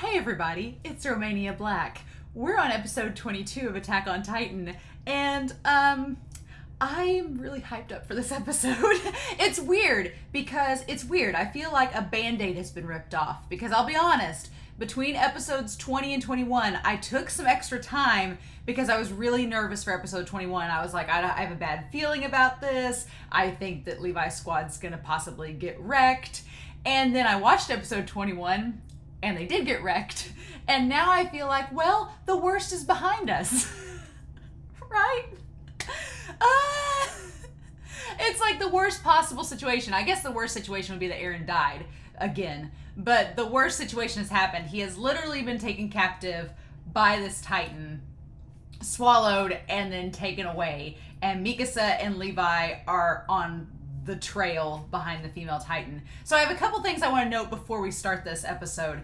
Hey everybody, it's Romania Black. We're on episode 22 of Attack on Titan, and I'm really hyped up for this episode. It's weird. I feel like a band-aid has been ripped off, because I'll be honest, between episodes 20 and 21, I took some extra time because I was really nervous for episode 21. I was like, I have a bad feeling about this. I think that Levi's squad's gonna possibly get wrecked. And then I watched episode 21, and they did get wrecked. And now I feel like, well, the worst is behind us. Right? It's like the worst possible situation. I guess the worst situation would be that Eren died again. But the worst situation has happened. He has literally been taken captive by this Titan, swallowed, and then taken away. And Mikasa and Levi are on the trail behind the female Titan. So I have a couple things I want to note before we start this episode.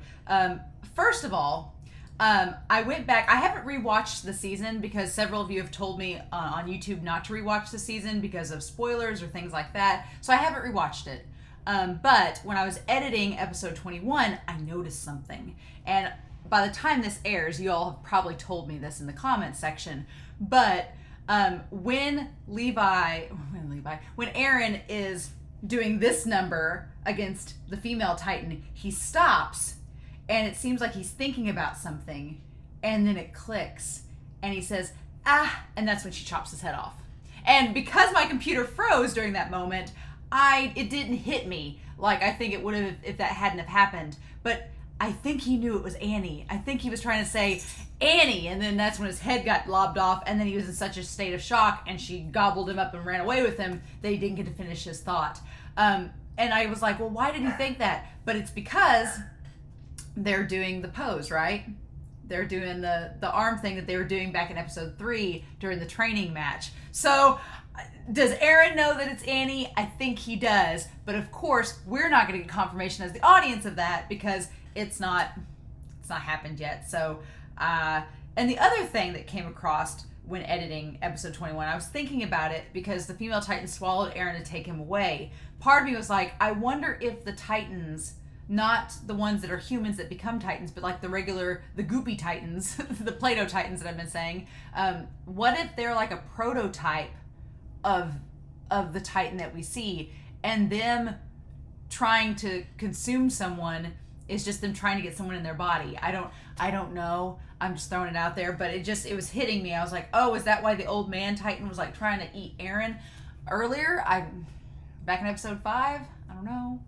First of all, I went back. I haven't rewatched the season because several of you have told me on YouTube not to rewatch the season because of spoilers or things like that. So I haven't rewatched it. But when I was editing episode 21, I noticed something. And by the time this airs, you all have probably told me this in the comments section. But when Eren is doing this number against the female Titan, he stops, and it seems like he's thinking about something, and then it clicks, and he says, "Ah," and that's when she chops his head off. And because my computer froze during that moment, it didn't hit me like I think it would have if that hadn't have happened. But I think he knew it was Annie. I think he was trying to say Annie, and then that's when his head got lobbed off, and then he was in such a state of shock, and she gobbled him up and ran away with him that he didn't get to finish his thought. And I was like, well, why did he think that? But it's because they're doing the pose, right? They're doing the arm thing that they were doing back in episode 3 during the training match. So does Eren know that it's Annie? I think he does. But of course, we're not going to get confirmation as the audience of that because it's not happened yet. So, and the other thing that came across when editing episode 21, I was thinking about it because the female Titan swallowed Eren to take him away. Part of me was like, I wonder if the Titans, not the ones that are humans that become Titans, but like the goopy Titans, the Play-Doh Titans that I've been saying, what if they're like a prototype of the Titan that we see, and them trying to consume someone is just them trying to get someone in their body. I don't know. I'm just throwing it out there, but it was hitting me. I was like, oh, is that why the old man Titan was like trying to eat Eren earlier? Back in episode 5? I don't know.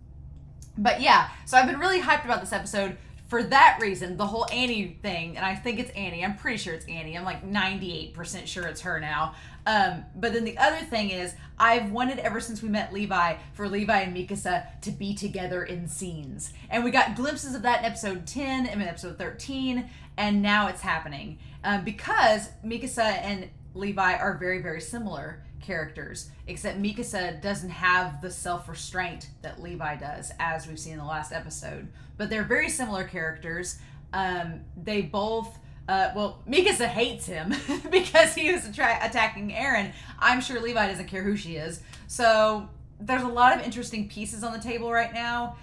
But yeah, so I've been really hyped about this episode for that reason, the whole Annie thing, and I think it's Annie. I'm pretty sure it's Annie. I'm like 98% sure it's her now. But then the other thing is, I've wanted ever since we met Levi for Levi and Mikasa to be together in scenes. And we got glimpses of that in episode 10 and in episode 13, and now it's happening. Because Mikasa and Levi are very, very similar characters, except Mikasa doesn't have the self-restraint that Levi does, as we've seen in the last episode. But they're very similar characters. They both, Mikasa hates him because he was attacking Eren. I'm sure Levi doesn't care who she is. So there's a lot of interesting pieces on the table right now,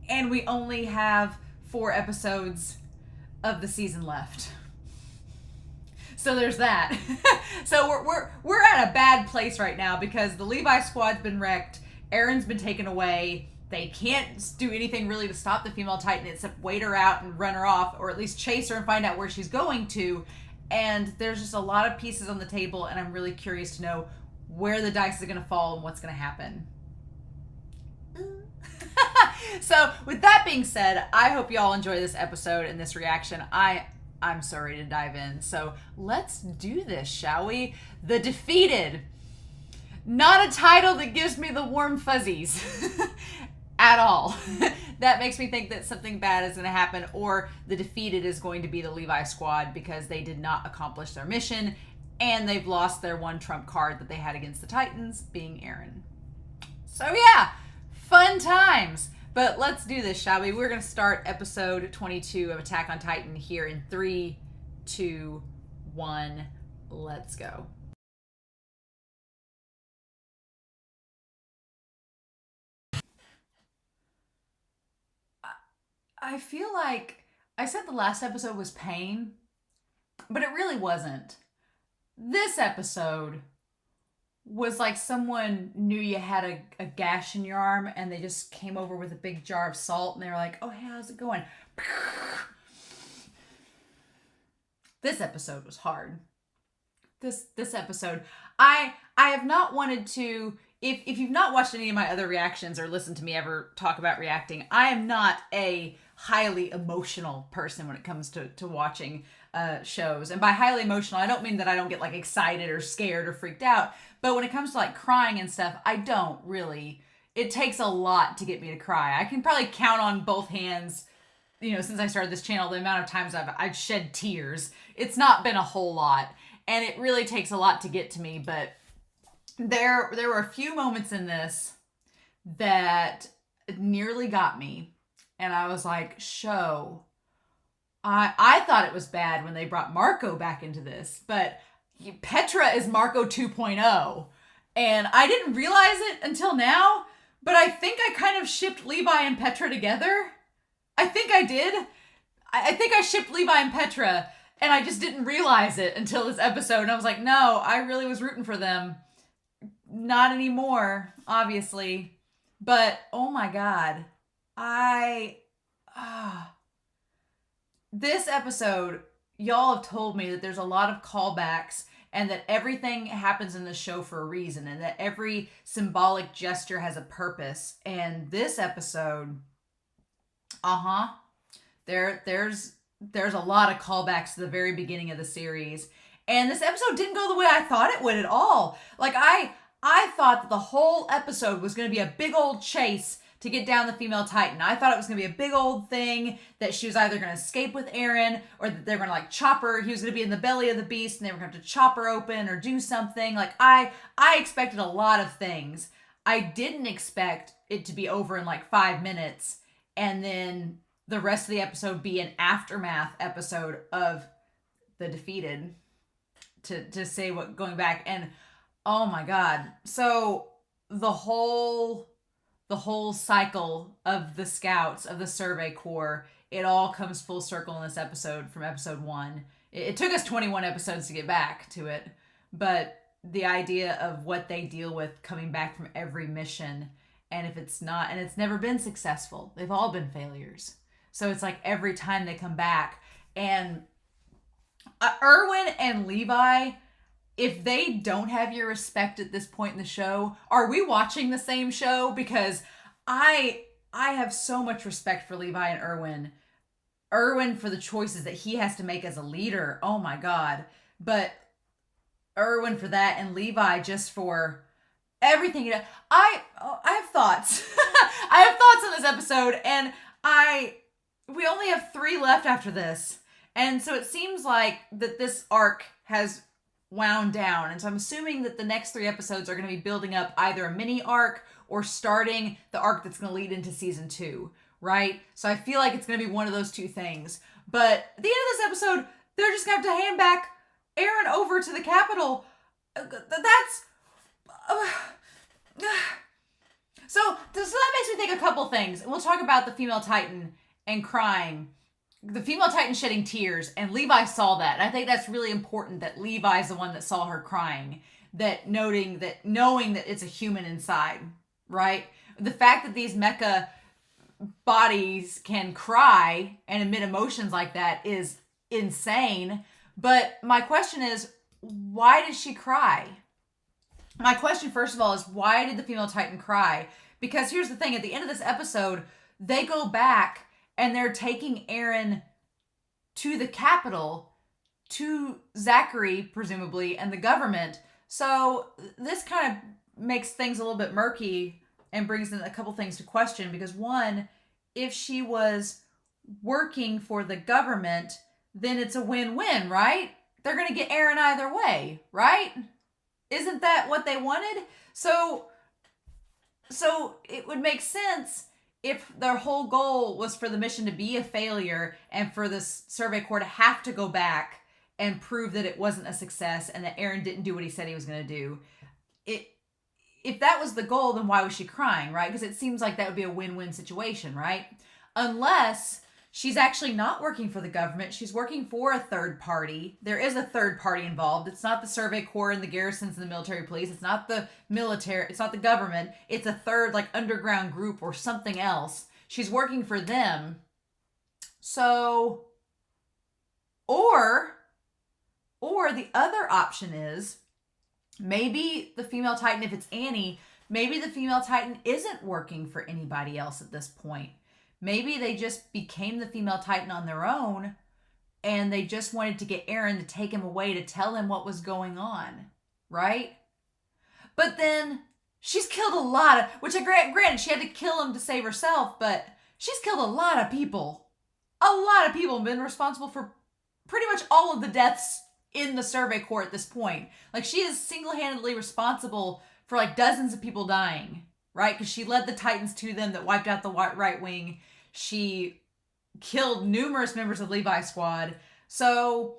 and we only have 4 episodes of the season left. So there's that. So we're at a bad place right now because the Levi squad's been wrecked. Eren's been taken away. They can't do anything really to stop the female Titan except wait her out and run her off, or at least chase her and find out where she's going to. And there's just a lot of pieces on the table, and I'm really curious to know where the dice is going to fall and what's going to happen. So with that being said, I hope you all enjoy this episode and this reaction. I'm so ready to dive in. So let's do this, shall we? The Defeated. Not a title that gives me the warm fuzzies at all. That makes me think that something bad is going to happen, or the Defeated is going to be the Levi squad because they did not accomplish their mission and they've lost their one trump card that they had against the Titans, being Eren. So yeah, fun times. But let's do this, shall we? We're going to start episode 22 of Attack on Titan here in 3, 2, 1. Let's go. I feel like I said the last episode was pain, but it really wasn't. This episode was like someone knew you had a gash in your arm and they just came over with a big jar of salt and they were like, oh, hey, how's it going? This episode was hard. This episode, I have not wanted to, if you've not watched any of my other reactions or listened to me ever talk about reacting, I am not a highly emotional person when it comes to watching shows. And by highly emotional, I don't mean that I don't get like excited or scared or freaked out, but when it comes to like crying and stuff, I don't really. It takes a lot to get me to cry. I can probably count on both hands, since I started this channel, the amount of times I've shed tears. It's not been a whole lot. And it really takes a lot to get to me, but there were a few moments in this that nearly got me. And I was like, show. I thought it was bad when they brought Marco back into this, but Petra is Marco 2.0. And I didn't realize it until now, but I think I kind of shipped Levi and Petra together. I think I did. I think I shipped Levi and Petra. And I just didn't realize it until this episode. And I was like, no, I really was rooting for them. Not anymore, obviously. But, oh my God. This episode, y'all have told me that there's a lot of callbacks and that everything happens in the show for a reason and that every symbolic gesture has a purpose. And this episode, there's a lot of callbacks to the very beginning of the series. And this episode didn't go the way I thought it would at all. Like, I thought that the whole episode was going to be a big old chase to get down the female Titan. I thought it was going to be a big old thing that she was either going to escape with Eren or that they were going to, like, chop her. He was going to be in the belly of the beast and they were going to have to chop her open or do something. Like, I expected a lot of things. I didn't expect it to be over in, like, 5 minutes and then the rest of the episode be an aftermath episode of the defeated, to say what going back. And oh my God. So the whole cycle of the scouts, of the survey corps, it all comes full circle in this episode from episode 1. It took us 21 episodes to get back to it, but the idea of what they deal with coming back from every mission, and if it's not, and it's never been successful, they've all been failures. So it's like every time they come back. And Erwin and Levi, if they don't have your respect at this point in the show, are we watching the same show? Because I have so much respect for Levi and Erwin. Erwin for the choices that he has to make as a leader. Oh my God. But Erwin for that, and Levi just for everything. I have thoughts. I have thoughts on this episode, and we only have 3 left after this. And so it seems like that this arc has wound down. And so I'm assuming that the next 3 episodes are going to be building up either a mini arc or starting the arc that's going to lead into season 2, right? So I feel like it's going to be one of those 2 things. But at the end of this episode, they're just going to have to hand back Eren over to the capital. That's... So that makes me think a couple things. And we'll talk about the female Titan and crying. The female Titan shedding tears, and Levi saw that. And I think that's really important that Levi's the one that saw her crying. Knowing that it's a human inside, right? The fact that these mecha bodies can cry and emit emotions like that is insane. But my question is, why did she cry? My question, first of all, is why did the female Titan cry? Because here's the thing, at the end of this episode, they go back and they're taking Eren to the capital, to Zachary, presumably, and the government. So this kind of makes things a little bit murky and brings in a couple things to question. Because one, if she was working for the government, then it's a win-win, right? They're going to get Eren either way, right? Isn't that what they wanted? So it would make sense if their whole goal was for the mission to be a failure and for this survey corps to have to go back and prove that it wasn't a success and that Eren didn't do what he said he was going to do. If that was the goal, then why was she crying, right? Because it seems like that would be a win-win situation, right? Unless she's actually not working for the government. She's working for a third party. There is a third party involved. It's not the Survey Corps and the garrisons and the military police. It's not the military. It's not the government. It's a third, like, underground group or something else. She's working for them. So, or the other option is maybe the female Titan, if it's Annie, maybe the female Titan isn't working for anybody else at this point. Maybe they just became the female Titan on their own and they just wanted to get Eren to take him away to tell him what was going on, right? But then she's killed a lot of, which granted she had to kill him to save herself, but she's killed a lot of people. A lot of people have been responsible for pretty much all of the deaths in the Survey Corps at this point. Like, she is single-handedly responsible for, like, dozens of people dying, right? Because she led the Titans to them that wiped out the right wing. She killed numerous members of Levi's squad. So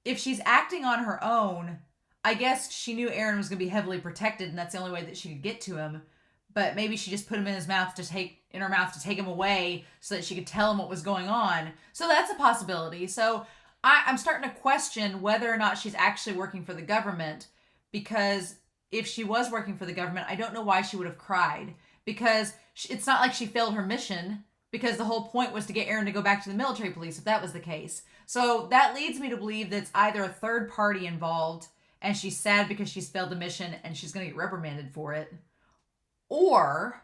if she's acting on her own, I guess she knew Eren was going to be heavily protected, and that's the only way that she could get to him. But maybe she just put him in her mouth to take him away so that she could tell him what was going on. So that's a possibility. So I'm starting to question whether or not she's actually working for the government, because if she was working for the government, I don't know why she would have cried, because it's not like she failed her mission, because the whole point was to get Eren to go back to the military police if that was the case. So that leads me to believe that it's either a third party involved and she's sad because she's failed the mission and she's going to get reprimanded for it, or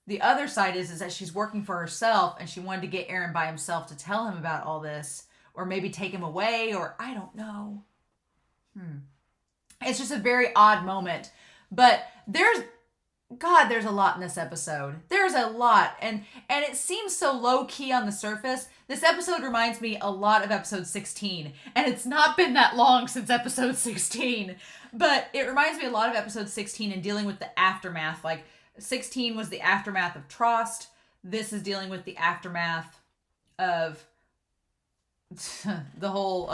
the other side is that she's working for herself and she wanted to get Eren by himself to tell him about all this, or maybe take him away, or I don't know. It's just a very odd moment. But there's a lot in this episode. There's a lot. And it seems so low-key on the surface. This episode reminds me a lot of episode 16. And it's not been that long since episode 16. But it reminds me a lot of episode 16 in dealing with the aftermath. Like, 16 was the aftermath of Trost. This is dealing with the aftermath of the whole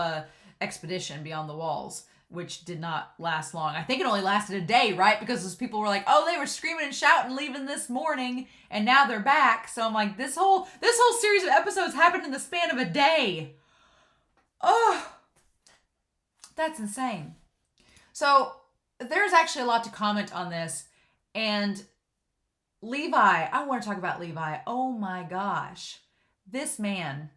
expedition beyond the walls, which did not last long. I think it only lasted a day, right? Because those people were like, oh, they were screaming and shouting leaving this morning, and now they're back. So I'm like, this whole series of episodes happened in the span of a day. Oh, that's insane. So there's actually a lot to comment on this. And Levi, I want to talk about Levi. Oh my gosh. This man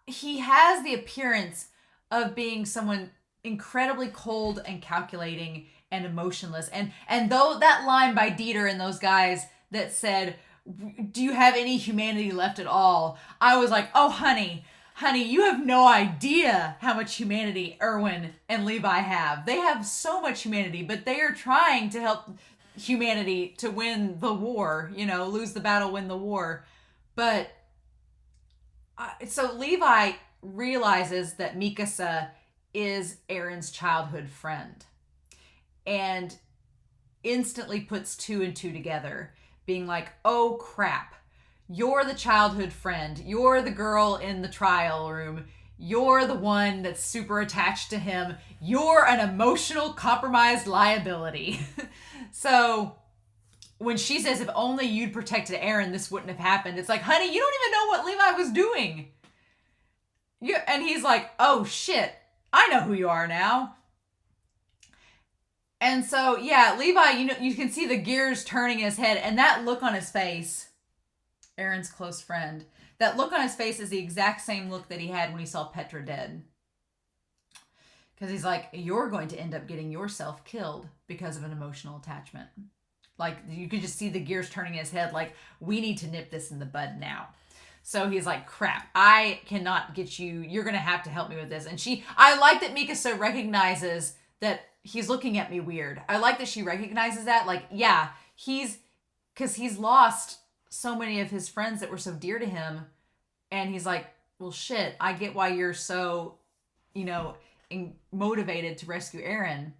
he has the appearance of being someone incredibly cold and calculating and emotionless. And though that line by Dieter and those guys that said, do you have any humanity left at all? I was like, oh, honey, you have no idea how much humanity Erwin and Levi have. They have so much humanity, but they are trying to help humanity to win the war, lose the battle, win the war. But so Levi realizes that Mikasa is Eren's childhood friend and instantly puts two and two together, being like, oh crap, you're the childhood friend, you're the girl in the trial room, you're the one that's super attached to him, you're an emotional compromised liability. So when she says, if only you'd protected Eren, this wouldn't have happened, it's like, honey, you don't even know what Levi was doing. And he's like, oh shit, I know who you are now. And so, yeah, Levi, you can see the gears turning in his head, and that look on his face, Eren's close friend, that look on his face is the exact same look that he had when he saw Petra dead. Because he's like, you're going to end up getting yourself killed because of an emotional attachment. Like, you could just see the gears turning in his head, like, we need to nip this in the bud now. So he's like, crap, I cannot get you. You're going to have to help me with this. And I like that Mikasa recognizes that he's looking at me weird. I like that she recognizes that. Like, yeah, because he's lost so many of his friends that were so dear to him. And he's like, well, shit, I get why you're so, motivated to rescue Eren.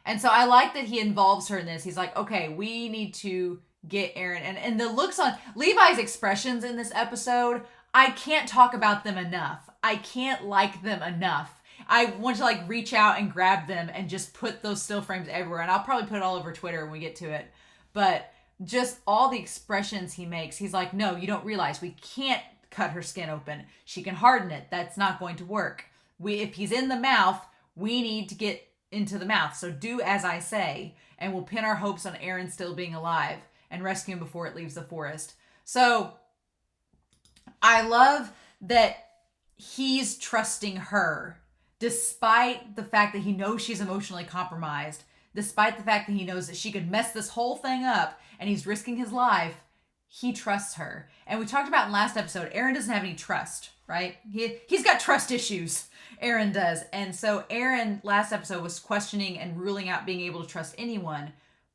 And so I like that he involves her in this. He's like, okay, we need to get Eren. And the looks on Levi's expressions in this episode, I can't talk about them enough. I can't like them enough. I want to reach out and grab them and just put those still frames everywhere. And I'll probably put it all over Twitter when we get to it. But just all the expressions he makes. He's like, no, you don't realize we can't cut her skin open. She can harden it. That's not going to work. If he's in the mouth, we need to get into the mouth. So do as I say, and we'll pin our hopes on Eren still being alive and rescue him before it leaves the forest. So I love that he's trusting her despite the fact that he knows she's emotionally compromised, despite the fact that he knows that she could mess this whole thing up and he's risking his life. He trusts her. And we talked about in last episode, Eren doesn't have any trust, right? He's got trust issues. Eren does. And so Eren last episode was questioning and ruling out being able to trust anyone.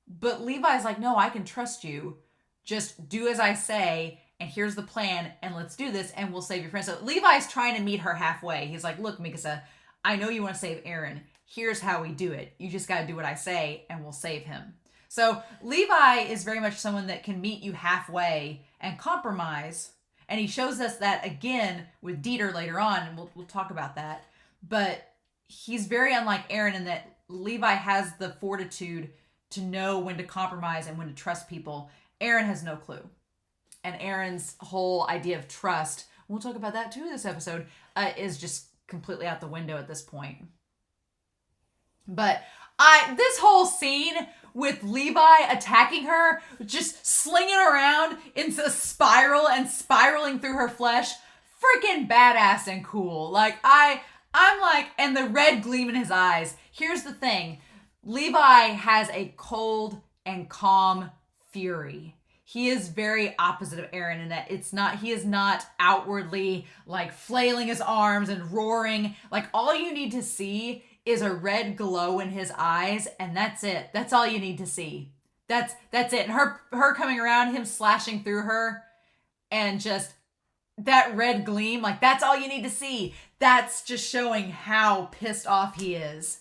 But Levi's like, no, I can trust you. Just do as I say, and here's the plan, and let's do this, and we'll save your friend. So Levi's trying to meet her halfway. He's like, look, Mikasa, I know you want to save Eren. Here's how we do it. You just got to do what I say, and we'll save him. So Levi is very much someone that can meet you halfway and compromise. And he shows us that again with Dieter later on, and we'll talk about that. But he's very unlike Eren in that Levi has the fortitude to know when to compromise and when to trust people. Eren has no clue. And Eren's whole idea of trust, we'll talk about that too this episode, is just completely out the window at this point. But this whole scene with Levi attacking her, just slinging around into a spiral and spiraling through her flesh, freaking badass and cool. Like, I'm like, and the red gleam in his eyes. Here's the thing. Levi has a cold and calm fury. He is very opposite of Eren in that he is not outwardly like flailing his arms and roaring. Like, all you need to see is a red glow in his eyes, and that's it. That's all you need to see. That's it. And her coming around, him slashing through her, and just that red gleam, like, that's all you need to see. That's just showing how pissed off he is.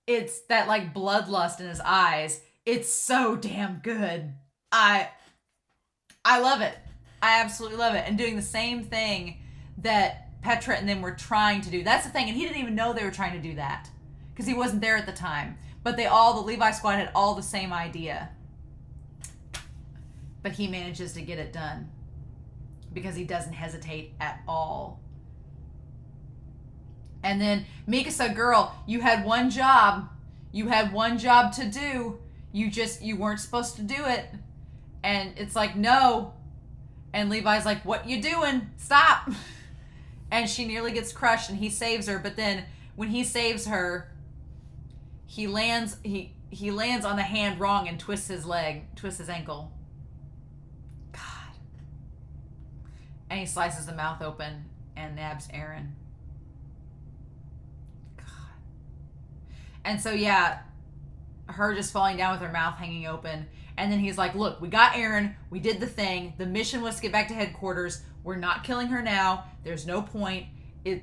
It's that like bloodlust in his eyes. It's so damn good. I love it. I absolutely love it. And doing the same thing that Petra and them were trying to do. That's the thing. And he didn't even know they were trying to do that because he wasn't there at the time. But the Levi squad had all the same idea. But he manages to get it done because he doesn't hesitate at all. And then, Mikasa, girl, you had one job. You had one job to do. You weren't supposed to do it. And it's like, no. And Levi's like, what you doing? Stop. And she nearly gets crushed and he saves her. But then when he saves her, he lands on the hand wrong and twists his ankle. God. And he slices the mouth open and nabs Eren. God. And so, yeah, her just falling down with her mouth hanging open. And then he's like, look, we got Eren. We did the thing. The mission was to get back to headquarters. We're not killing her now. There's no point.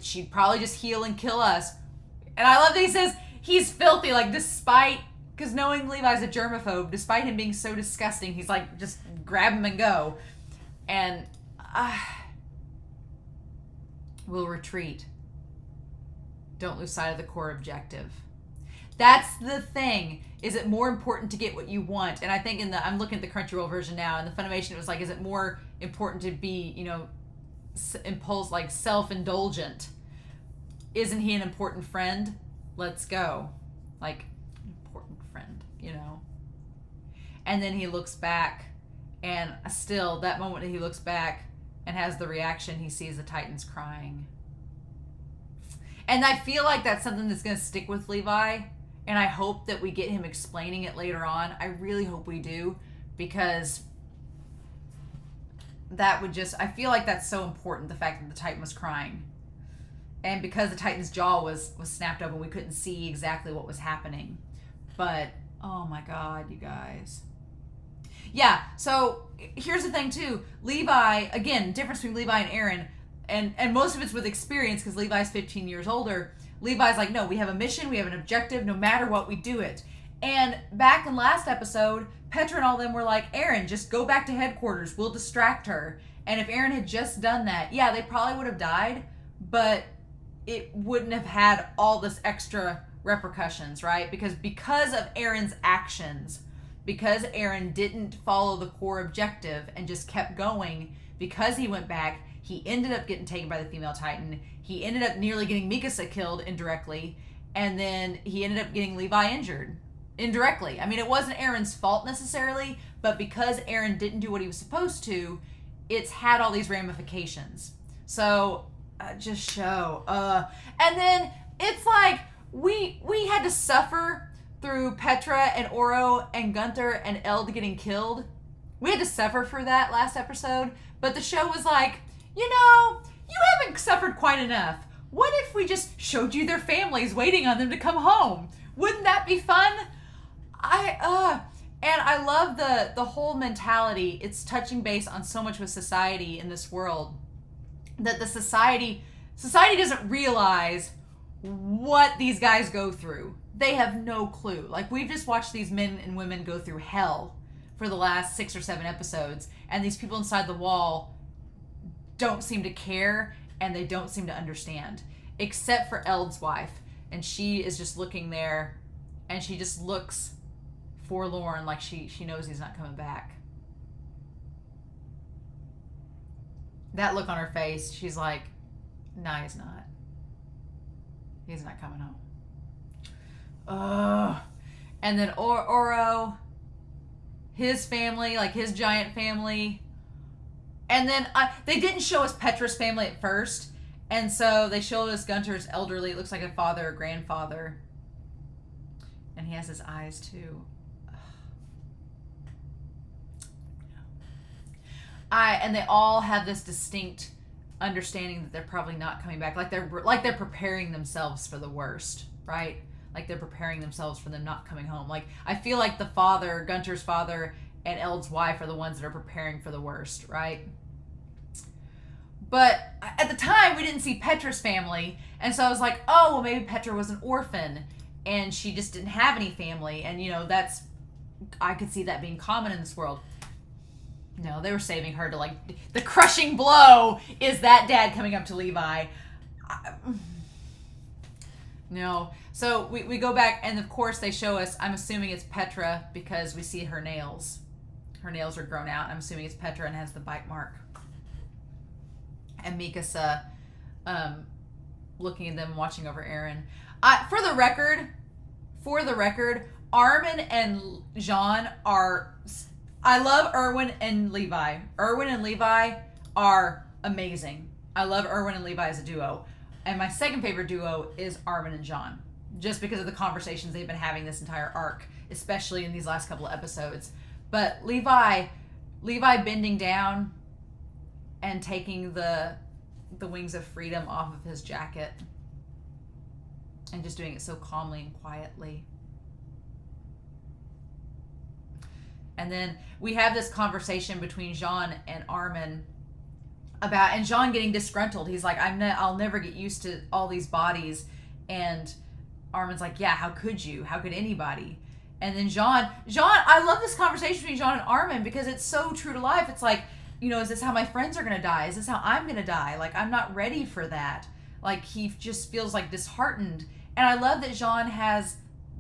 She'd probably just heal and kill us. And I love that he says he's filthy, like, despite, because knowing Levi's a germaphobe, despite him being so disgusting, he's like, just grab him and go. And we'll retreat. Don't lose sight of the core objective. That's the thing. Is it more important to get what you want? And I think I'm looking at the Crunchyroll version now, and the Funimation, it was like, is it more important to be, self-indulgent? Isn't he an important friend? Let's go. Like, important friend, And then he looks back, and still, that moment that he looks back and has the reaction, he sees the Titans crying. And I feel like that's something that's going to stick with Levi. And I hope that we get him explaining it later on. I really hope we do, because I feel like that's so important, the fact that the Titan was crying. And because the Titan's jaw was snapped open, we couldn't see exactly what was happening. But, oh my God, you guys. Yeah, so here's the thing too. Levi, again, difference between Levi and Eren, and most of it's with experience because Levi's 15 years older. Levi's like, no, we have a mission, we have an objective, no matter what, we do it. And back in last episode, Petra and all them were like, Eren, just go back to headquarters, we'll distract her. And if Eren had just done that, yeah, they probably would have died, but it wouldn't have had all this extra repercussions, right? Because of Eren's actions, because Eren didn't follow the core objective and just kept going, because he went back, he ended up getting taken by the female Titan. He ended up nearly getting Mikasa killed indirectly, and then he ended up getting Levi injured indirectly. I mean, it wasn't Eren's fault necessarily, but because Eren didn't do what he was supposed to, it's had all these ramifications. So, just show. And then it's like we had to suffer through Petra and Oro and Gunther and Eld getting killed. We had to suffer for that last episode, but the show was like, you know, you haven't suffered quite enough. What if we just showed you their families waiting on them to come home? Wouldn't that be fun? And I love the whole mentality. It's touching base on so much with society in this world, that the society doesn't realize what these guys go through. They have no clue. Like, we've just watched these men and women go through hell for the last 6 or 7 episodes, and these people inside the wall don't seem to care, and they don't seem to understand, except for Eld's wife. And she is just looking there, and she just looks forlorn, like she knows he's not coming back. That look on her face, she's like, nah, he's not. He's not coming home. Ugh. And then Oro, his family, like his giant family. And then they didn't show us Petra's family at first. And so they showed us Gunther's elderly. It looks like a father or grandfather. And he has his eyes too. And they all have this distinct understanding that they're probably not coming back. Like they're preparing themselves for the worst, right? Like they're preparing themselves for them not coming home. Like, I feel like the father, Gunther's father, and Eld's wife are the ones that are preparing for the worst, right? But at the time, we didn't see Petra's family. And so I was like, oh, well, maybe Petra was an orphan and she just didn't have any family. And, you know, I could see that being common in this world. No, they were saving her to, like, the crushing blow is that dad coming up to Levi. No. So we go back, and of course they show us, I'm assuming it's Petra because we see her nails. Her nails are grown out. I'm assuming it's Petra and has the bite mark. And Mikasa looking at them, watching over Eren. For the record, Armin and Jean are... I love Erwin and Levi. Erwin and Levi are amazing. I love Erwin and Levi as a duo. And my second favorite duo is Armin and Jean, just because of the conversations they've been having this entire arc, especially in these last couple of episodes. But Levi bending down and taking the wings of freedom off of his jacket and just doing it so calmly and quietly. And then we have this conversation between Jean and Armin and Jean getting disgruntled. He's like, I'll never get used to all these bodies. And Armin's like, yeah, how could you? How could anybody? And then Jean, I love this conversation between Jean and Armin because it's so true to life. It's like, you know, is this how my friends are going to die? Is this how I'm going to die? Like, I'm not ready for that. Like, he just feels like disheartened. And I love that Jean has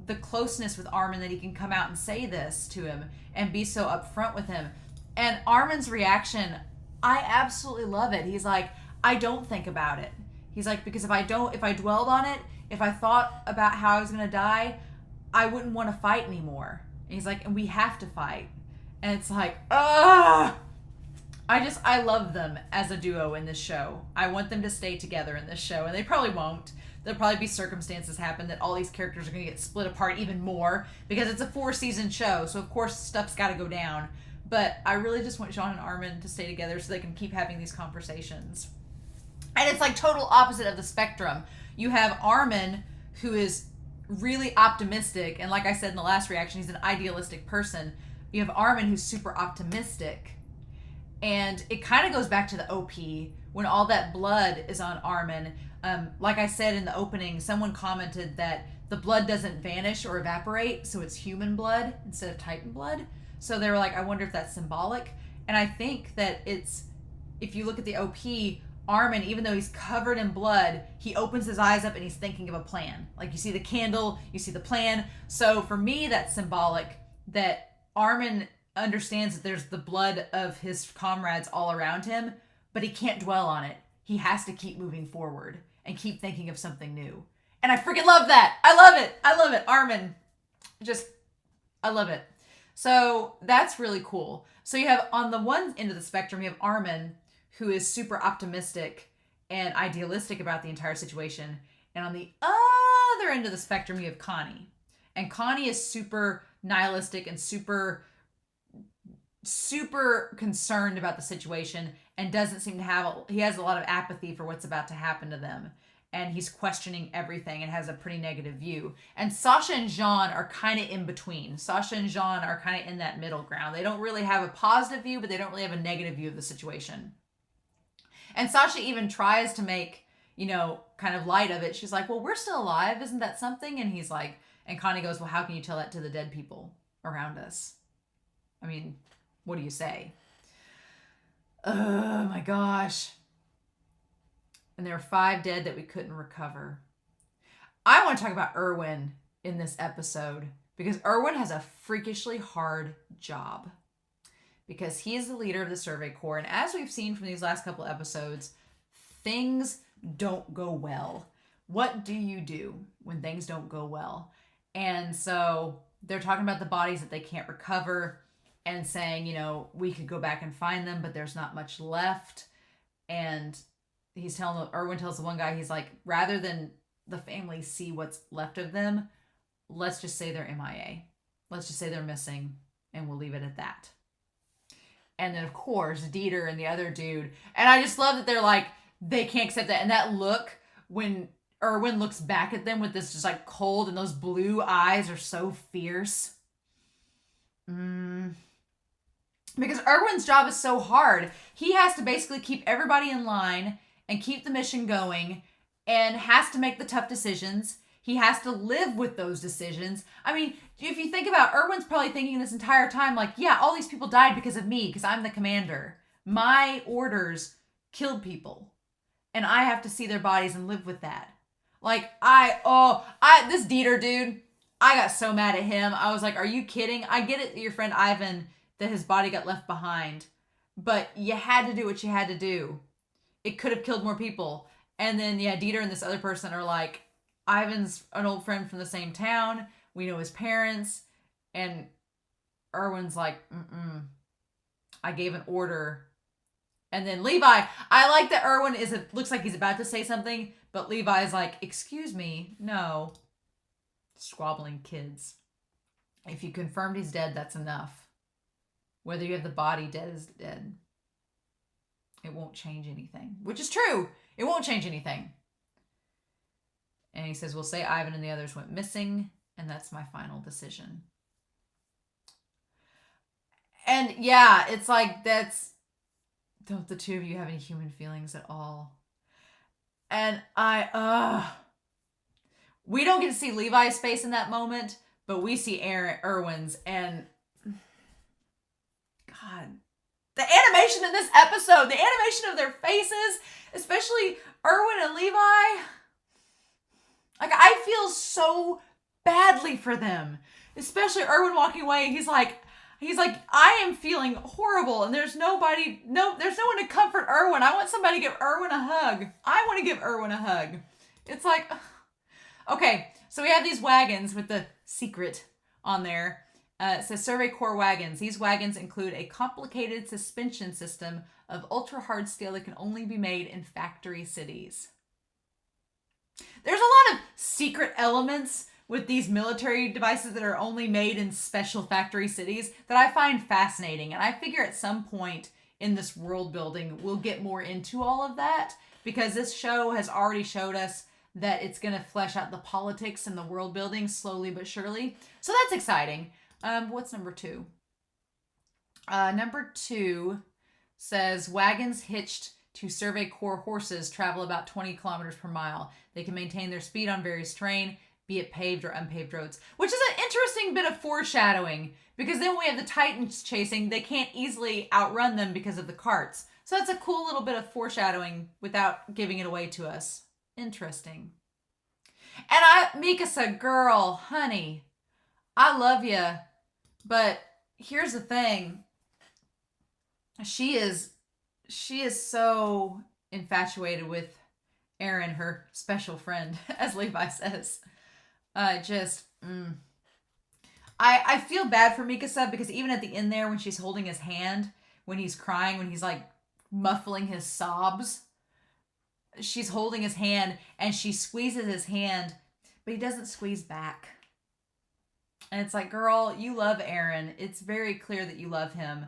the closeness with Armin that he can come out and say this to him and be so upfront with him. And Armin's reaction, I absolutely love it. He's like, I don't think about it. He's like, because if I dwelled on it, if I thought about how I was going to die, I wouldn't want to fight anymore. And he's like, and we have to fight. And it's like, ugh. I love them as a duo in this show. I want them to stay together in this show, and they probably won't. There'll probably be circumstances happen that all these characters are going to get split apart even more because it's a 4-season show, so of course stuff's got to go down. But I really just want Jean and Armin to stay together so they can keep having these conversations. And it's like total opposite of the spectrum. You have Armin, who is really optimistic, and like I said in the last reaction, he's an idealistic person. You have Armin, who's super optimistic. And it kind of goes back to the OP when all that blood is on Armin. Like I said in the opening, someone commented that the blood doesn't vanish or evaporate, so it's human blood instead of Titan blood. So they were like, I wonder if that's symbolic. And I think that it's, if you look at the OP, Armin, even though he's covered in blood, he opens his eyes up and he's thinking of a plan. Like, you see the candle, you see the plan. So for me, that's symbolic that Armin understands that there's the blood of his comrades all around him, but he can't dwell on it. He has to keep moving forward and keep thinking of something new. And I freaking love that. I love it. I love it. Armin. I love it. So that's really cool. So you have on the one end of the spectrum, you have Armin, who is super optimistic and idealistic about the entire situation. And on the other end of the spectrum, you have Connie. And Connie is super nihilistic and super concerned about the situation and doesn't seem to have, he has a lot of apathy for what's about to happen to them. And he's questioning everything and has a pretty negative view. And Sasha and Jean are kind of in between. Sasha and Jean are kind of in that middle ground. They don't really have a positive view, but they don't really have a negative view of the situation. And Sasha even tries to make, kind of light of it. She's like, well, we're still alive. Isn't that something? And he's like, and Connie goes, well, how can you tell that to the dead people around us? I mean, what do you say? Oh my gosh. And there were 5 dead that we couldn't recover. I want to talk about Erwin in this episode because Erwin has a freakishly hard job because he is the leader of the Survey Corps. And as we've seen from these last couple episodes, things don't go well. What do you do when things don't go well? And so they're talking about the bodies that they can't recover and saying, we could go back and find them, but there's not much left. And Erwin tells the one guy, he's like, rather than the family see what's left of them, let's just say they're MIA. Let's just say they're missing, and we'll leave it at that. And then, of course, Dieter and the other dude. And I just love that they're like, they can't accept that. And that look when Erwin looks back at them with this just like cold, and those blue eyes are so fierce. Because Erwin's job is so hard. He has to basically keep everybody in line and keep the mission going and has to make the tough decisions. He has to live with those decisions. I mean, if you think about Erwin's probably thinking this entire time, like, yeah, all these people died because of me, because I'm the commander. My orders killed people. And I have to see their bodies and live with that. Like, this Dieter dude, I got so mad at him. I was like, are you kidding? I get it, your friend Ivan, that his body got left behind. But you had to do what you had to do. It could have killed more people. And then, yeah, Dieter and this other person are like, Ivan's an old friend from the same town. We know his parents. And Erwin's like, I gave an order. And then Levi, I like that Erwin looks like he's about to say something, but Levi's like, excuse me, no. Squabbling kids. If you confirmed he's dead, that's enough. Whether you have the body dead is dead. It won't change anything. Which is true. It won't change anything. And he says, we'll say Ivan and the others went missing, and that's my final decision. And yeah, it's like, don't the two of you have any human feelings at all? And we don't get to see Levi's face in that moment, but we see Erwin's, and God, the animation in this episode, the animation of their faces, especially Erwin and Levi, like, I feel so badly for them, especially Erwin walking away. He's like, I am feeling horrible, and there's no one to comfort Erwin. I want somebody to give Erwin a hug. I want to give Erwin a hug. It's like, okay, so we have these wagons with the secret on there. It says Survey Corps wagons. These wagons include a complicated suspension system of ultra-hard steel that can only be made in factory cities. There's a lot of secret elements with these military devices that are only made in special factory cities that I find fascinating. And I figure at some point in this world building, we'll get more into all of that, because this show has already showed us that it's going to flesh out the politics and the world building slowly but surely. So that's exciting. What's number 2? Number 2 says wagons hitched to Survey Corps horses travel about 20 kilometers per mile. They can maintain their speed on various terrain, be it paved or unpaved roads, which is an interesting bit of foreshadowing, because then when we have the Titans chasing, they can't easily outrun them because of the carts. So that's a cool little bit of foreshadowing without giving it away to us. Interesting. And Mikasa, girl, honey, I love you, but here's the thing. She is so infatuated with Eren, her special friend, as Levi says. I feel bad for Mikasa because even at the end there, when she's holding his hand, when he's crying, when he's like muffling his sobs, she's holding his hand and she squeezes his hand, but he doesn't squeeze back. And it's like, girl, you love Eren. It's very clear that you love him,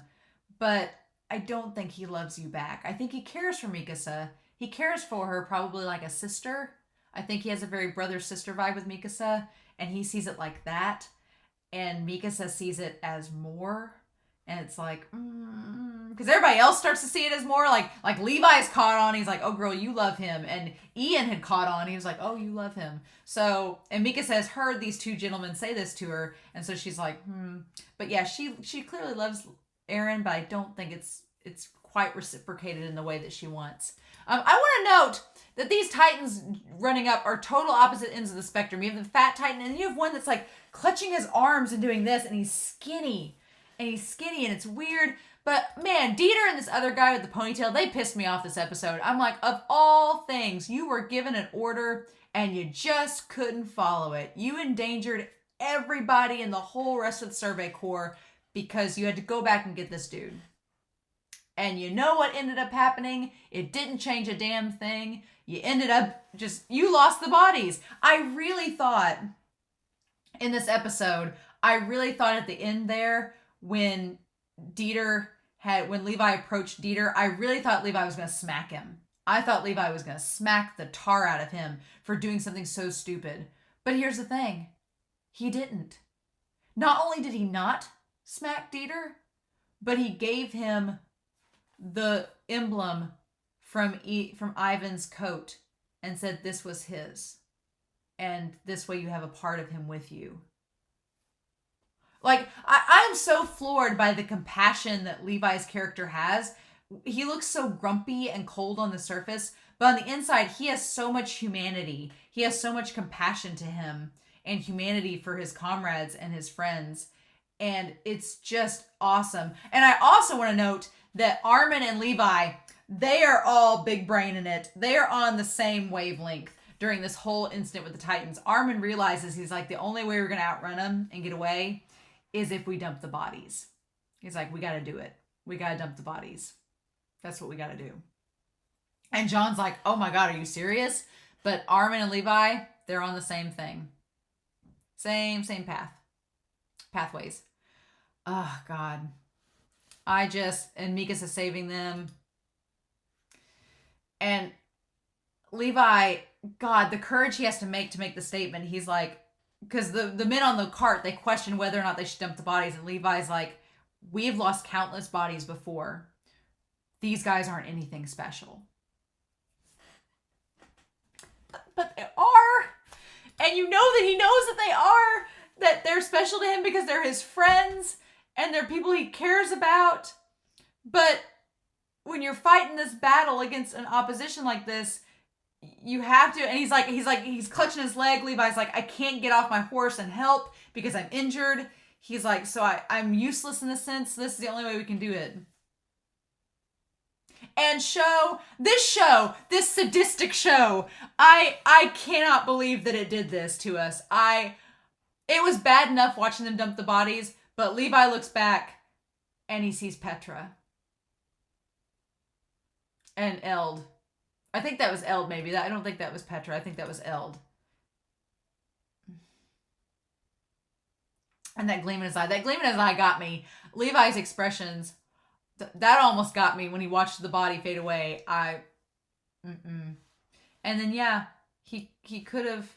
but I don't think he loves you back. I think he cares for Mikasa. He cares for her probably like a sister. I think he has a very brother-sister vibe with Mikasa, and he sees it like that. And Mikasa sees it as more. And it's like, because everybody else starts to see it as more. Like Levi's caught on. He's like, oh, girl, you love him. And Ian had caught on. He was like, oh, you love him. So, and Mikasa has heard these two gentlemen say this to her. And so she's like, But yeah, she clearly loves Eren, but I don't think it's quite reciprocated in the way that she wants. I want to note that these Titans running up are total opposite ends of the spectrum. You have the fat Titan, and you have one that's like clutching his arms and doing this, and he's skinny. And it's weird. But man, Dieter and this other guy with the ponytail, they pissed me off this episode. I'm like, of all things, you were given an order and you just couldn't follow it. You endangered everybody in the whole rest of the Survey Corps because you had to go back and get this dude. And you know what ended up happening? It didn't change a damn thing. You ended up you lost the bodies. I really thought in this episode, at the end there, when Levi approached Dieter, I really thought Levi was going to smack him. I thought Levi was going to smack the tar out of him for doing something so stupid. But here's the thing. He didn't. Not only did he not smack Dieter, but he gave him the emblem from Ivan's coat and said this was his. And this way you have a part of him with you. Like, I'm so floored by the compassion that Levi's character has. He looks so grumpy and cold on the surface, but on the inside, he has so much humanity. He has so much compassion to him and humanity for his comrades and his friends. And it's just awesome. And I also want to note that Armin and Levi, they are all big brain in it. They are on the same wavelength during this whole incident with the Titans. Armin realizes, he's like, the only way we're going to outrun them and get away is if we dump the bodies. He's like, we got to do it. We got to dump the bodies. That's what we got to do. And John's like, oh my God, are you serious? But Armin and Levi, they're on the same thing. Same pathways. Oh God. And Mikasa saving them. And Levi, God, the courage he has to make the statement. He's like, because the men on the cart, they question whether or not they should dump the bodies. And Levi's like, we've lost countless bodies before. These guys aren't anything special. But they are. And you know that he knows that they are. That they're special to him because they're his friends. And they're people he cares about. But when you're fighting this battle against an opposition like this, you have to, and he's clutching his leg. Levi's like, I can't get off my horse and help because I'm injured. He's like, so I'm useless in this sense. This is the only way we can do it. And this sadistic show, I cannot believe that it did this to us. It was bad enough watching them dump the bodies, but Levi looks back and he sees Petra. And Eld. I think that was Eld, maybe. I don't think that was Petra. I think that was Eld. And that gleam in his eye. That gleam in his eye got me. Levi's expressions, that almost got me when he watched the body fade away. And then, yeah, he could have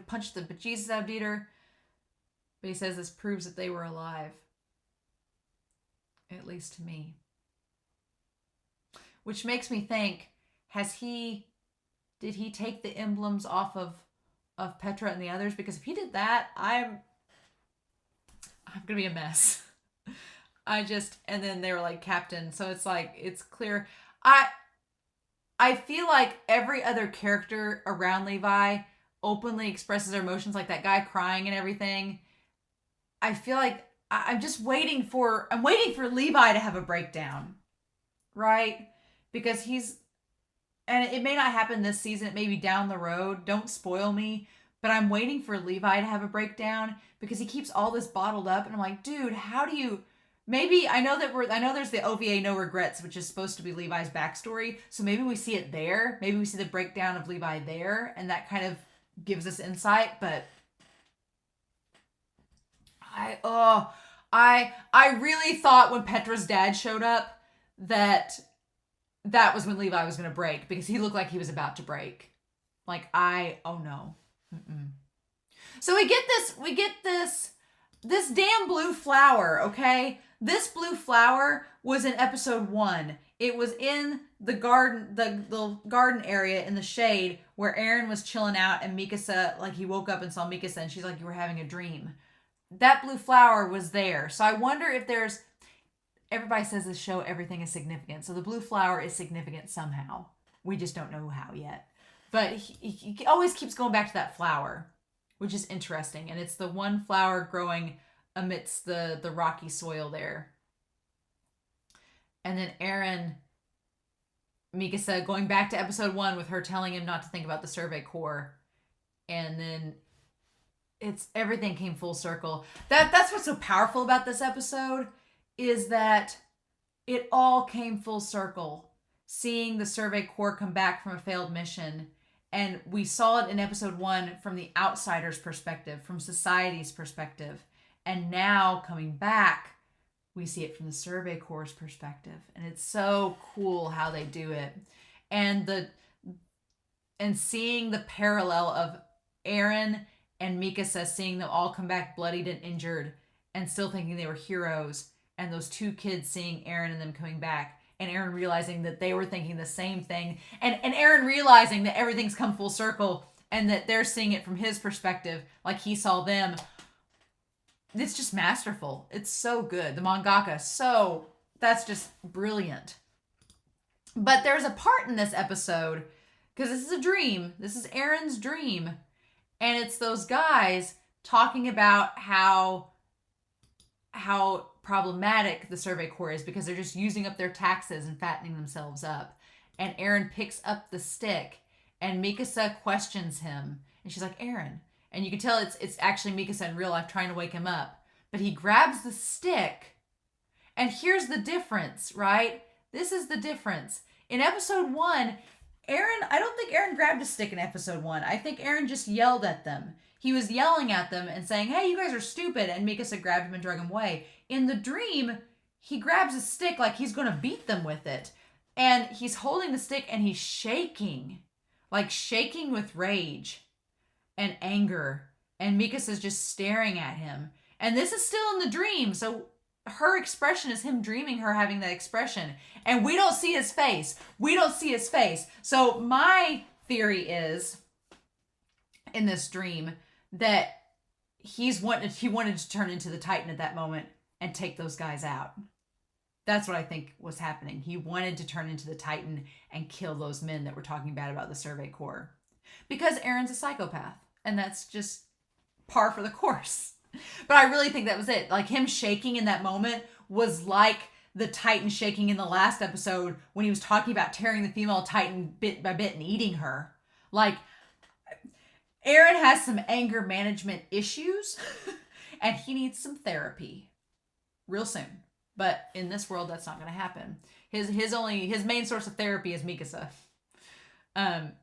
punched the bejesus out of Dieter. But he says this proves that they were alive. At least to me. Which makes me think, did he take the emblems off of Petra and the others? Because if he did that, I'm gonna be a mess. And then they were like, Captain. So it's like, it's clear. I feel like every other character around Levi openly expresses her emotions, like that guy crying and everything. I feel like I'm just waiting for Levi to have a breakdown, right? Because and it may not happen this season, it may be down the road. Don't spoil me. But I'm waiting for Levi to have a breakdown because he keeps all this bottled up. And I'm like, dude, how do you... Maybe, I know there's the OVA No Regrets, which is supposed to be Levi's backstory. So maybe we see it there. Maybe we see the breakdown of Levi there. And that kind of gives us insight. But I really thought when Petra's dad showed up that was when Levi was going to break, because he looked like he was about to break. Like, oh no. Mm-mm. So we get this damn blue flower, okay? This blue flower was in episode 1. It was in the garden, the garden area in the shade where Eren was chilling out and Mikasa, like he woke up and saw Mikasa and she's like, you were having a dream. That blue flower was there. So I wonder if there's... Everybody says this show, everything is significant. So the blue flower is significant somehow. We just don't know how yet. But he always keeps going back to that flower, which is interesting. And it's the one flower growing amidst the rocky soil there. And then Eren, Mikasa, going back to episode 1 with her telling him not to think about the Survey Corps. And then everything came full circle. That's what's so powerful about this episode, is that it all came full circle. Seeing the Survey Corps come back from a failed mission. And we saw it in episode 1 from the outsider's perspective, from society's perspective. And now coming back, we see it from the Survey Corps' perspective. And it's so cool how they do it. And seeing the parallel of Eren and Mikasa, seeing them all come back bloodied and injured and still thinking they were heroes. And those two kids seeing Eren and them coming back, and Eren realizing that they were thinking the same thing, and Eren realizing that everything's come full circle and that they're seeing it from his perspective like he saw them. It's just masterful. It's so good. The mangaka, that's just brilliant. But there's a part in this episode, because this is a dream. This is Eren's dream. And it's those guys talking about how problematic the Survey Corps is, because they're just using up their taxes and fattening themselves up. And Eren picks up the stick and Mikasa questions him. And she's like, Eren. And you can tell it's actually Mikasa in real life trying to wake him up. But he grabs the stick. And here's the difference, right? This is the difference. In episode 1, I don't think Eren grabbed a stick in episode 1. I think Eren just yelled at them. He was yelling at them and saying, hey, you guys are stupid. And Mikasa grabbed him and dragged him away. In the dream, he grabs a stick like he's going to beat them with it. And he's holding the stick and he's shaking. Like shaking with rage and anger. And Mikasa's just staring at him. And this is still in the dream. So her expression is him dreaming her having that expression. And we don't see his face. So my theory is, in this dream, that he wanted to turn into the Titan at that moment and take those guys out. That's what I think was happening. He wanted to turn into the Titan and kill those men that were talking bad about the Survey Corps. Because Eren's a psychopath. And that's just par for the course. But I really think that was it. Like, him shaking in that moment was like the Titan shaking in the last episode when he was talking about tearing the female Titan bit by bit and eating her. Like, Eren has some anger management issues and he needs some therapy real soon. But in this world, that's not going to happen. His main source of therapy is Mikasa. And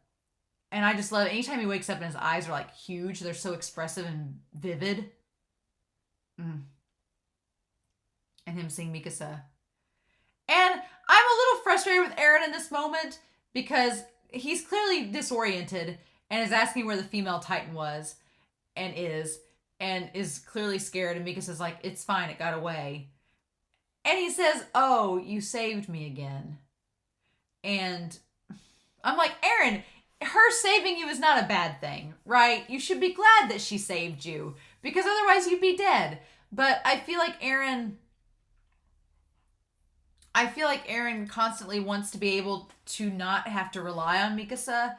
I just love it. Anytime he wakes up and his eyes are like huge, they're so expressive and vivid. And him seeing Mikasa. And I'm a little frustrated with Eren in this moment because he's clearly disoriented and is asking where the female Titan was and is clearly scared. And Mikasa's like, it's fine, it got away. And he says, oh, you saved me again. And I'm like, Eren, her saving you is not a bad thing, right? You should be glad that she saved you because otherwise you'd be dead. But I feel like Eren constantly wants to be able to not have to rely on Mikasa.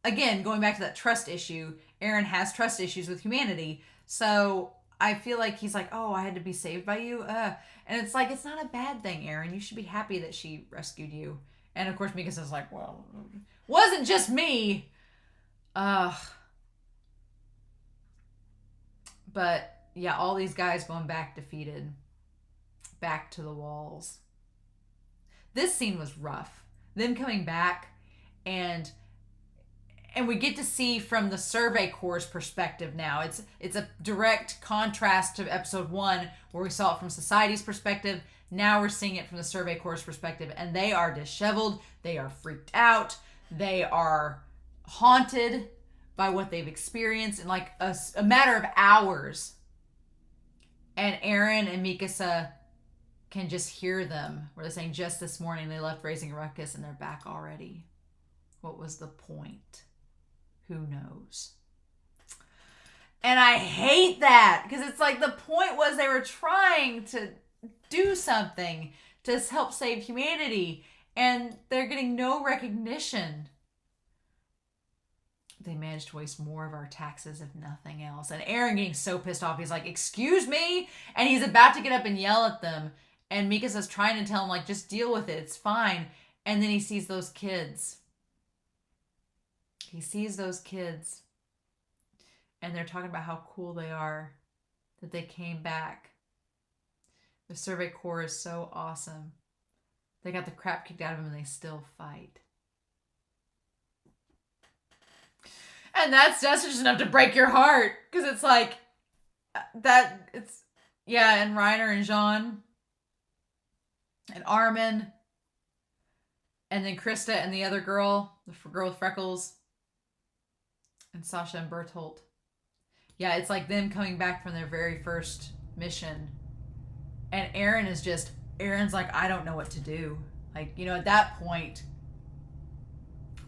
again, going back to that trust issue, Eren has trust issues with humanity. So I feel like he's like, oh, I had to be saved by you. And it's like, it's not a bad thing, Eren. You should be happy that she rescued you. And of course, Mikasa's like, well, wasn't just me. But yeah, all these guys going back defeated. Back to the walls. This scene was rough. Them coming back and we get to see from the Survey Corps' perspective now. It's a direct contrast to episode 1 where we saw it from society's perspective. Now we're seeing it from the Survey Corps' perspective, and they are disheveled. They are freaked out. They are haunted by what they've experienced in like a matter of hours. And Eren and Mikasa can just hear them where they're saying, just this morning they left raising a ruckus and they're back already. What was the point? Who knows? And I hate that because it's like the point was they were trying to do something to help save humanity and they're getting no recognition. They managed to waste more of our taxes if nothing else. And Eren getting so pissed off, he's like, excuse me? And he's about to get up and yell at them. And Mikasa's trying to tell him, like, just deal with it. It's fine. And then he sees those kids. He sees those kids. And they're talking about how cool they are. That they came back. The Survey Corps is so awesome. They got the crap kicked out of them and they still fight. And that's just enough to break your heart. Because it's like, yeah, and Reiner and Jean. And Armin. And then Krista and the other girl. The girl with freckles. And Sasha and Bertolt. Yeah, it's like them coming back from their very first mission. And Eren's like, I don't know what to do. Like, you know, at that point,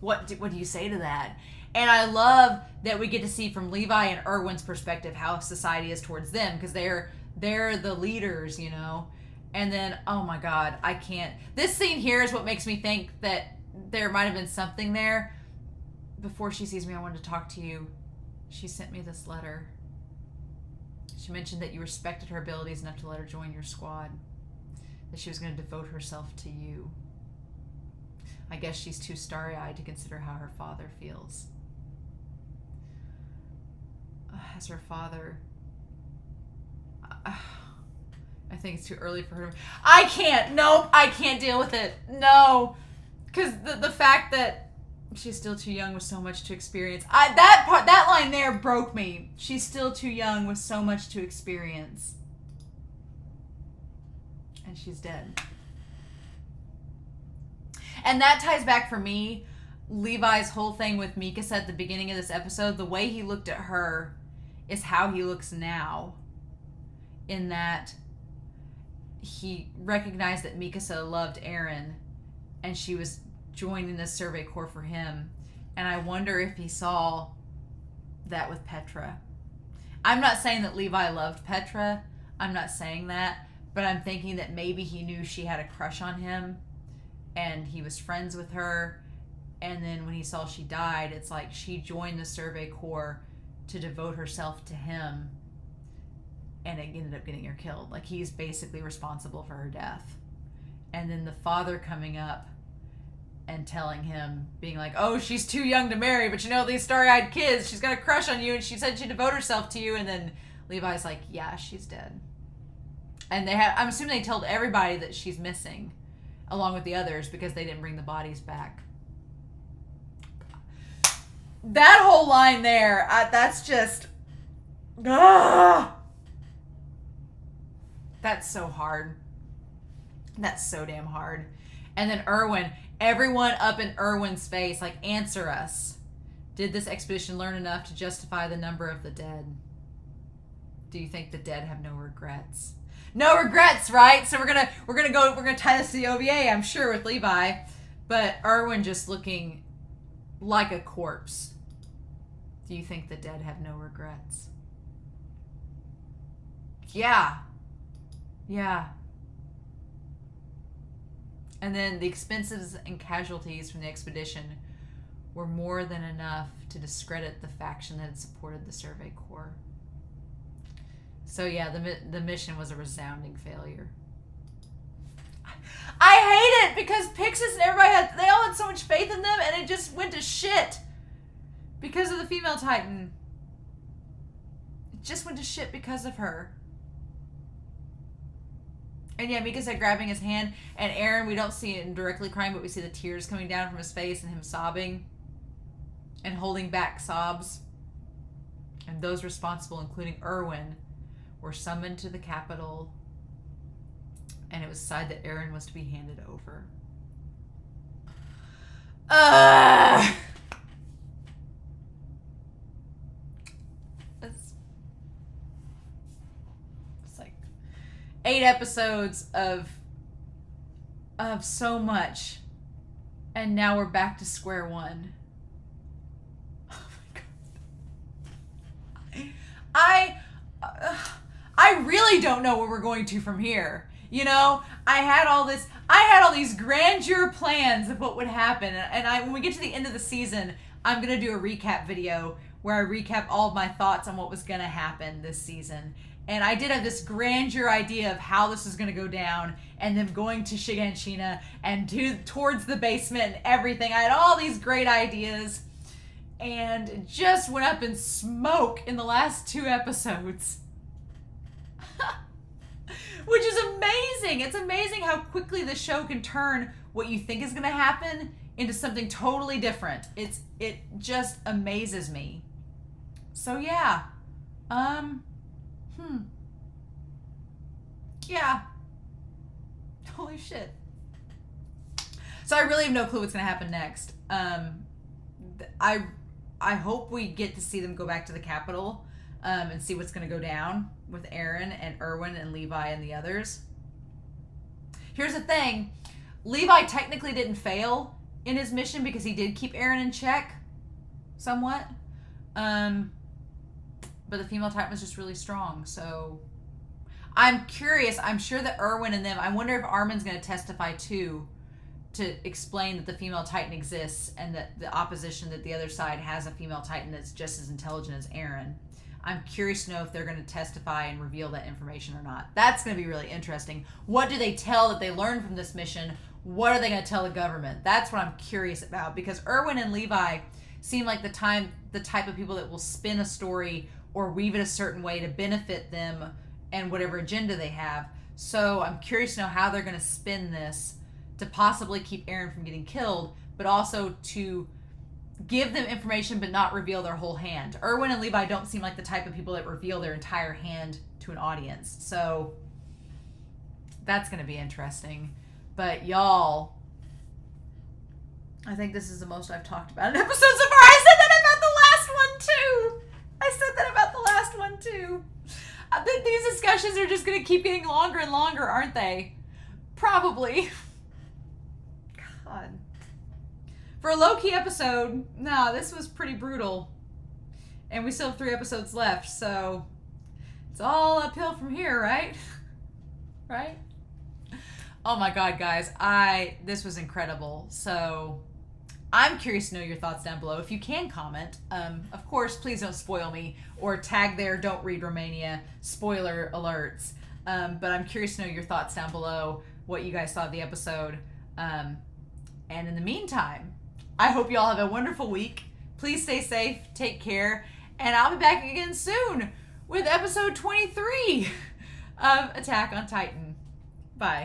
what do you say to that? And I love that we get to see from Levi and Erwin's perspective how society is towards them, because they're the leaders, you know. And then, oh my God, I can't. This scene here is what makes me think that there might have been something there. Before she sees me, I wanted to talk to you. She sent me this letter. She mentioned that you respected her abilities enough to let her join your squad. That she was going to devote herself to you. I guess she's too starry-eyed to consider how her father feels. As her father... I think it's too early for her to... I can't deal with it. No. Because the fact that she's still too young with so much to experience. That line there broke me. She's still too young with so much to experience. And she's dead. And that ties back for me, Levi's whole thing with Mikasa at the beginning of this episode. The way he looked at her is how he looks now. In that he recognized that Mikasa loved Eren and she was joining the Survey Corps for him. And I wonder if he saw that with Petra. I'm not saying that Levi loved Petra. I'm not saying that. But I'm thinking that maybe he knew she had a crush on him. And he was friends with her. And then when he saw she died, it's like she joined the Survey Corps to devote herself to him. And it ended up getting her killed. Like, he's basically responsible for her death. And then the father coming up and telling him, being like, oh, she's too young to marry, but you know, these starry-eyed kids, she's got a crush on you, and she said she'd devote herself to you. And then Levi's like, yeah, she's dead. And I'm assuming they told everybody that she's missing, along with the others, because they didn't bring the bodies back. That whole line there, that's just... That's so hard. That's so damn hard. And then Erwin, everyone up in Erwin's face, like, answer us. Did this expedition learn enough to justify the number of the dead? Do you think the dead have no regrets? No regrets, right? So we're gonna tie this to the OVA, I'm sure, with Levi. But Erwin just looking like a corpse. Do you think the dead have no regrets? Yeah. Yeah. And then the expenses and casualties from the expedition were more than enough to discredit the faction that had supported the Survey Corps. So yeah, the mission was a resounding failure. I hate it because Pixis and everybody they all had so much faith in them, and it just went to shit because of the female Titan. It just went to shit because of her. And yeah, Mikasa grabbing his hand, and Eren, we don't see him directly crying, but we see the tears coming down from his face and him sobbing and holding back sobs. And those responsible, including Erwin, were summoned to the capital, and it was decided that Eren was to be handed over. It's like 8 episodes of so much, and now we're back to square one. Oh my god. I really don't know where we're going to from here. You know, I had all these grandeur plans of what would happen, and when we get to the end of the season, I'm gonna do a recap video where I recap all of my thoughts on what was gonna happen this season. And I did have this grandeur idea of how this was gonna go down, and them going to Shiganshina and towards the basement and everything. I had all these great ideas, and it just went up in smoke in the last 2 episodes. Which is amazing. It's amazing how quickly the show can turn what you think is going to happen into something totally different. It just amazes me. So yeah. Yeah. Holy shit. So I really have no clue what's going to happen next. I hope we get to see them go back to the capital and see what's going to go down with Eren and Erwin and Levi and the others. Here's the thing. Levi technically didn't fail in his mission because he did keep Eren in check somewhat. But the female Titan was just really strong. So I'm curious. I'm sure that Erwin and them, I wonder if Armin's going to testify too to explain that the female Titan exists and that the opposition, that the other side has a female Titan that's just as intelligent as Eren. I'm curious to know if they're going to testify and reveal that information or not. That's going to be really interesting. What do they tell that they learned from this mission? What are they going to tell the government? That's what I'm curious about, because Erwin and Levi seem like the type of people that will spin a story or weave it a certain way to benefit them and whatever agenda they have. So I'm curious to know how they're going to spin this to possibly keep Eren from getting killed, but also to give them information but not reveal their whole hand. Erwin and Levi don't seem like the type of people that reveal their entire hand to an audience. So that's going to be interesting. But y'all, I think this is the most I've talked about an episode so far. I said that about the last one too. I think these discussions are just going to keep getting longer and longer, aren't they? Probably. God. For a low-key episode, nah, this was pretty brutal. And we still have 3 episodes left, so it's all uphill from here, right? Right? Oh my god, guys. This was incredible. So I'm curious to know your thoughts down below. If you can comment, of course, please don't spoil me or tag there, don't read Romania, spoiler alerts. But I'm curious to know your thoughts down below, what you guys thought of the episode. And in the meantime, I hope you all have a wonderful week. Please stay safe, take care, and I'll be back again soon with episode 23 of Attack on Titan. Bye.